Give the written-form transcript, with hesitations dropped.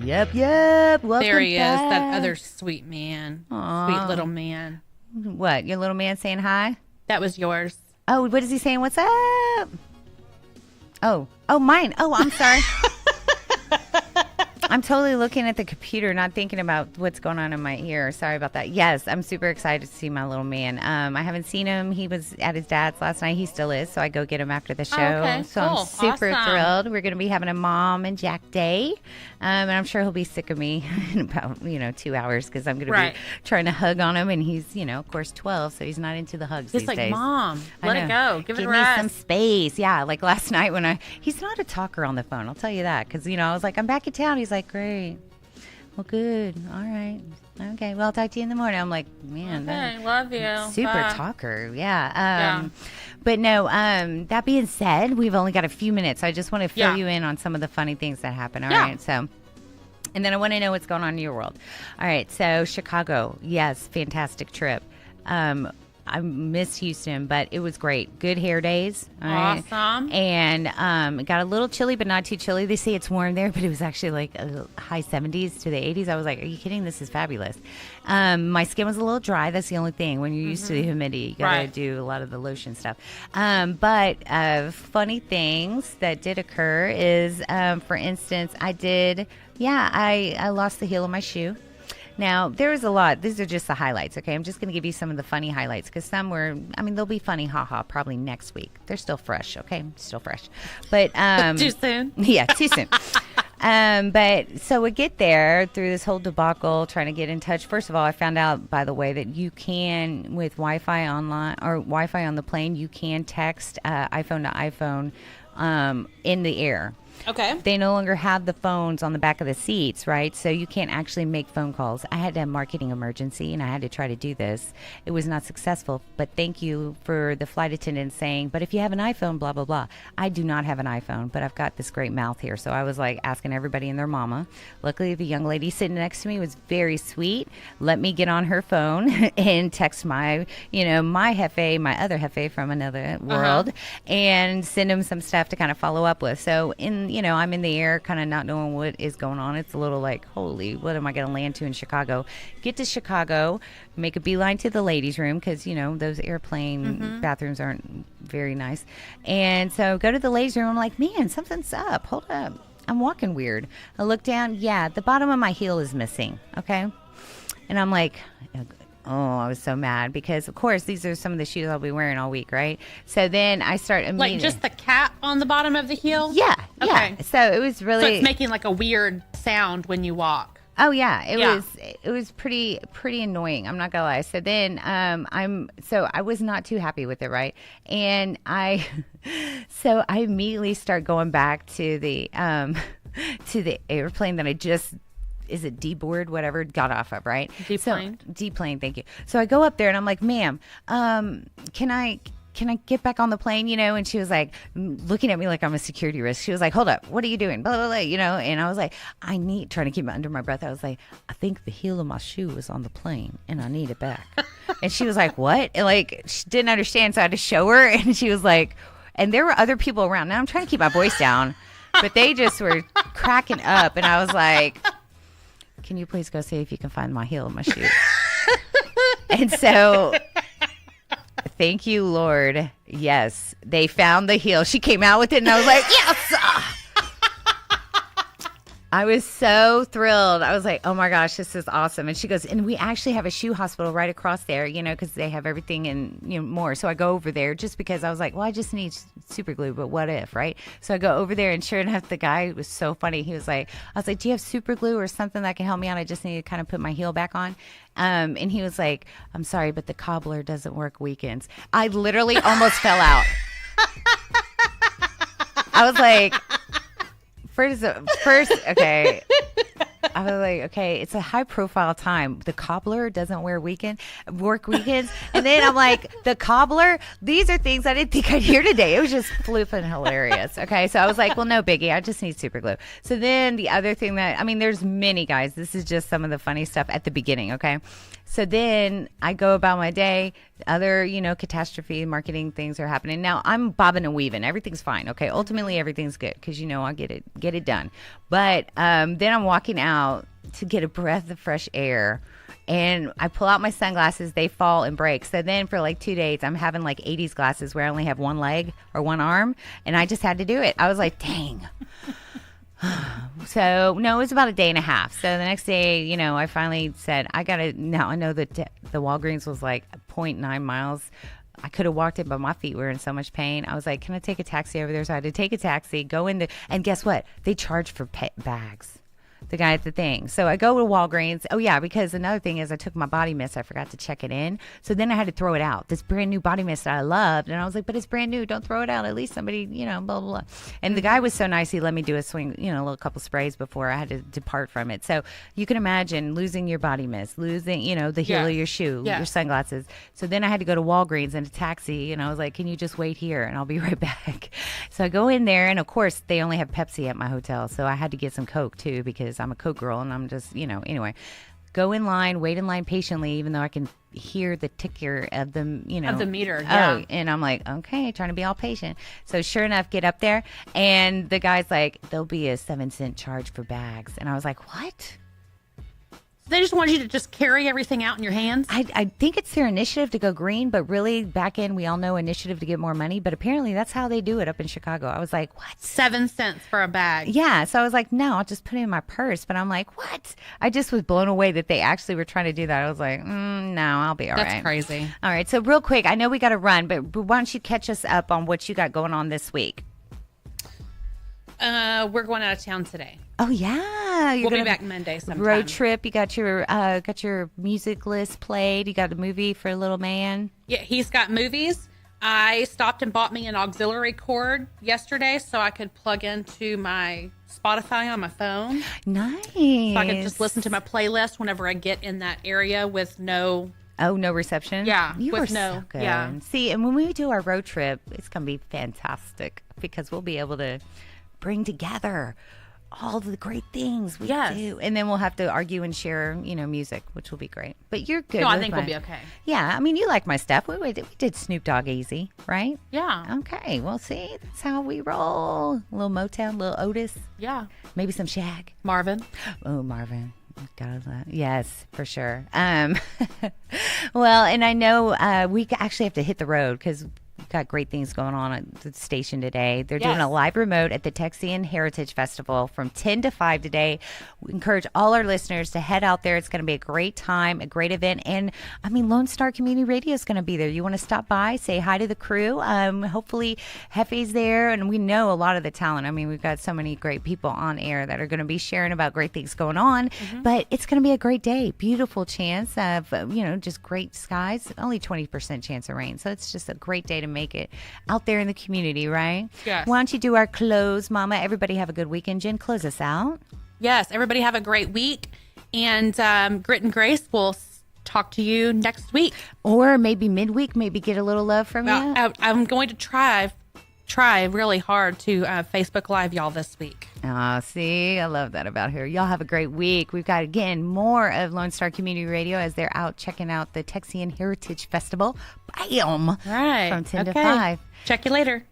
Yep. Welcome There he back. is, that other sweet man. Aw. Sweet little man. What, your little man saying hi? That was yours. Oh, what is he saying? What's up? Oh, mine. Oh, I'm sorry. I'm totally looking at the computer, not thinking about what's going on in my ear. Sorry about that. Yes, I'm super excited to see my little man. I haven't seen him. He was at his dad's last night. He still is, so I go get him after the show. Okay, so cool. I'm super Awesome. thrilled. We're going to be having a Mom and Jack day, and I'm sure he'll be sick of me in about 2 hours because I'm going to be trying to hug on him, and he's of course 12, so he's not into the hugs He's these like, days. Mom, let it go. Give it me rest. some space. Yeah, like last night when he's not a talker on the phone. I'll tell you that because I was like, I'm back in town. He's like, great. Well, good. All right. Okay. Well, I'll talk to you in the morning. I'm like, man. Okay, love you. Super Bye. talker. Yeah. But no, that being said, we've only got a few minutes. So I just want to fill you in on some of the funny things that happen. All right. So, and then I want to know what's going on in your world. All right. So Chicago. Yes. Fantastic trip. I missed Houston, but it was great. Good hair days. Awesome. And it got a little chilly, but not too chilly. They say it's warm there, but it was actually like high 70s to the 80s. I was like, are you kidding? This is fabulous. My skin was a little dry. That's the only thing. When you're used to the humidity, you got to do a lot of the lotion stuff. But funny things that did occur is, for instance, I lost the heel of my shoe. Now, there was a lot. These are just the highlights, okay? I'm just going to give you some of the funny highlights because some were, they'll be funny, haha, probably next week. They're still fresh, okay? Still fresh. But too soon? Yeah, too soon. But so we get there through this whole debacle, trying to get in touch. First of all, I found out, by the way, that you can, with Wi-Fi online or Wi-Fi on the plane, you can text iPhone to iPhone in the air. Okay. They no longer have the phones on the back of the seats, right? So you can't actually make phone calls. I had a marketing emergency, and I had to try to do this. It was not successful, but thank you for the flight attendant saying, but if you have an iPhone, blah, blah, blah. I do not have an iPhone, but I've got this great mouth here. So I was like asking everybody and their mama. Luckily, the young lady sitting next to me was very sweet. Let me get on her phone and text my Hefe, my other Hefe from another world, and send him some stuff to kind of follow up with. So I'm in the air kind of not knowing what is going on. It's a little like, holy, what am I going to land to in Chicago? Get to Chicago, make a beeline to the ladies' room because, those airplane bathrooms aren't very nice. And so go to the ladies' room. I'm like, man, something's up. Hold up. I'm walking weird. I look down. Yeah, the bottom of my heel is missing. Okay. And I'm like, oh, I was so mad because, of course, these are some of the shoes I'll be wearing all week, right? So then I start immediately. Like just the cap on the bottom of the heel? Yeah. Okay. Yeah. So it was really. So it's making like a weird sound when you walk. Oh yeah, it was pretty annoying. I'm not gonna lie. So then I was not too happy with it, right? And I immediately start going back to the airplane that I just. Is it D-board, whatever, got off of, right? D-plane. So, D-plane, thank you. So I go up there and I'm like, ma'am, can I get back on the plane, And she was like, looking at me like I'm a security risk. She was like, hold up, what are you doing? Blah, blah, blah, And I was like, trying to keep it under my breath. I was like, I think the heel of my shoe was on the plane and I need it back. And she was like, what? And like, she didn't understand. So I had to show her. And she was like, and there were other people around. Now I'm trying to keep my voice down, but they just were cracking up. And I was like, can you please go see if you can find my heel of my shoe? And so, thank you, Lord. Yes, they found the heel. She came out with it, and I was like, yes! I was so thrilled. I was like, oh my gosh, this is awesome. And she goes, and we actually have a shoe hospital right across there, because they have everything and more. So I go over there just because I was like, well, I just need super glue, but what if, right? So I go over there, and sure enough, the guy was so funny. He was like, I was like, do you have super glue or something that can help me out? I just need to kind of put my heel back on. And he was like, I'm sorry, but the cobbler doesn't work weekends. I literally almost fell out. I was like, First, okay. I was like, okay, it's a high profile time. The cobbler doesn't work weekends. And then I'm like, the cobbler, these are things I didn't think I'd hear today. It was just flipping hilarious. Okay. So I was like, well, no biggie. I just need super glue. So then the other thing there's many guys. This is just some of the funny stuff at the beginning. Okay. So then I go about my day. Other, catastrophe marketing things are happening. Now I'm bobbing and weaving. Everything's fine. Okay. Ultimately, everything's good because, I'll get it done. But then I'm walking out to get a breath of fresh air. And I pull out my sunglasses, they fall and break. So then for like 2 days, I'm having like 80s glasses where I only have one leg or one arm. And I just had to do it. I was like, dang. So, no, it was about a day and a half. So the next day, I finally said, now I know that the Walgreens was like 0.9 miles. I could have walked it, but my feet were in so much pain. I was like, can I take a taxi over there? So I had to take a taxi, go in and guess what? They charge for bags. The guy at the thing. So I go to Walgreens. Oh, yeah, because another thing is I took my body mist. I forgot to check it in. So then I had to throw it out. This brand new body mist that I loved. And I was like, but it's brand new. Don't throw it out. At least somebody, blah, blah, blah. And the guy was so nice. He let me do a swing, a little couple sprays before I had to depart from it. So you can imagine losing your body mist, losing, the heel of your shoe, your sunglasses. So then I had to go to Walgreens in a taxi. And I was like, can you just wait here? And I'll be right back. So I go in there. And of course, they only have Pepsi at my hotel. So I had to get some Coke too because I'm a Coke girl and I'm just, anyway, go in line, wait in line patiently, even though I can hear the ticker of the, of the meter. Yeah. Oh, and I'm like, okay, trying to be all patient. So sure enough, get up there and the guy's like, there'll be a 7-cent charge for bags. And I was like, what? They just want you to just carry everything out in your hands? I think it's their initiative to go green, but really back in, we all know initiative to get more money, but apparently that's how they do it up in Chicago. I was like, what? 7 cents for a bag. Yeah. So I was like, no, I'll just put it in my purse. But I'm like, what? I just was blown away that they actually were trying to do that. I was like, no, I'll be all right. That's crazy. All right. So real quick, I know we got to run, but why don't you catch us up on what you got going on this week? We're going out of town today. Oh yeah, we'll be back Monday sometime. Road trip. You got your music list played. You got a movie for a little man. Yeah, he's got movies. I stopped and bought me an auxiliary cord yesterday so I could plug into my Spotify on my phone. Nice. So I could just listen to my playlist whenever I get in that area with no. Oh, no reception? Yeah, you with were no. So good. Yeah. See, and when we do our road trip, it's going to be fantastic because we'll be able to bring together all the great things we do. And then we'll have to argue and share, music, which will be great. But you're good. No, I think we'll be okay. Yeah. I mean, you like my stuff. We did Snoop Dogg Easy, right? Yeah. Okay. Well, see, that's how we roll. A little Motown, a little Otis. Yeah. Maybe some Shag. Marvin. Oh, Marvin. Yes, for sure. Well, and I know we actually have to hit the road because we've got great things going on at the station today. They're doing a live remote at the Texian Heritage Festival from 10 to 5 today. We encourage all our listeners to head out there. It's going to be a great time, a great event. And, Lone Star Community Radio is going to be there. You want to stop by, say hi to the crew. Hopefully, Hefe's there. And we know a lot of the talent. We've got so many great people on air that are going to be sharing about great things going on. Mm-hmm. But it's going to be a great day. Beautiful chance of, just great skies. Only 20% chance of rain. So it's just a great day to make it out there in the community, right? Yes. Why don't you do our close, Mama? Everybody have a good weekend. Jen, close us out. Yes, everybody have a great week. And Grit and Grace will talk to you next week. Or maybe midweek, maybe get a little love from you. I'm going to try really hard to Facebook Live y'all this week. See, I love that about her. Y'all have a great week. We've got, again, more of Lone Star Community Radio as they're out checking out the Texian Heritage Festival. Bam! Right. From 10 to 5. Check you later.